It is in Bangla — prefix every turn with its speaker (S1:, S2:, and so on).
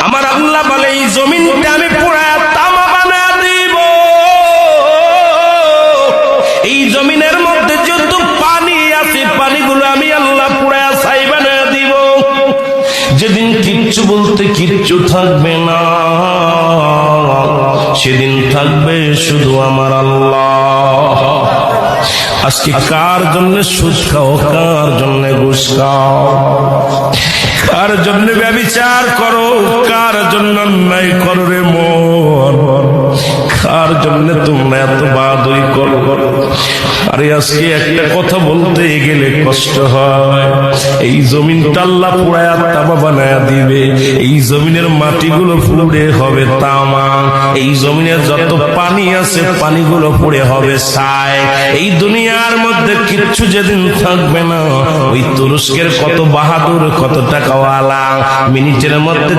S1: আমার আল্লাহ বলে এই জমিনটা আমি পুরা তামা বানায় দিব। এই জমিনের মধ্যে যত পানি আছে পানিগুলো আমি আল্লাহ পুরা ছাই বানায় দিব। যেদিন কিচ্ছু বলতে কিচ্ছু থাকবে না, সেদিন থাকবে শুধু আমার আল্লাহ। আজকে কার জন্য সুদ খাও, কার জন্য ঘুষ খাও, কার জন্য ব্যভিচার করো, কার জন্য অন্যায় করো রে মন, কার জন্য তোমরা এত বাদই করো। আরে আজকে একটা কথা বলতে গেলে কষ্ট হয়। এই জমিনটা আল্লাহ পুরায়া তামা বানায়া দিবে। এই জমিনের মাটিগুলো পুড়ে হবে তামা। এই জমিনের যত পানি আছে পানিগুলো পুড়ে হবে ছাই। এই দুনিয়ার মধ্যে কিচ্ছু যেদিন থাকবে না, ওই তুরস্কের কত বাহাদুর, কত টাকাওয়ালা মিনিটের মধ্যে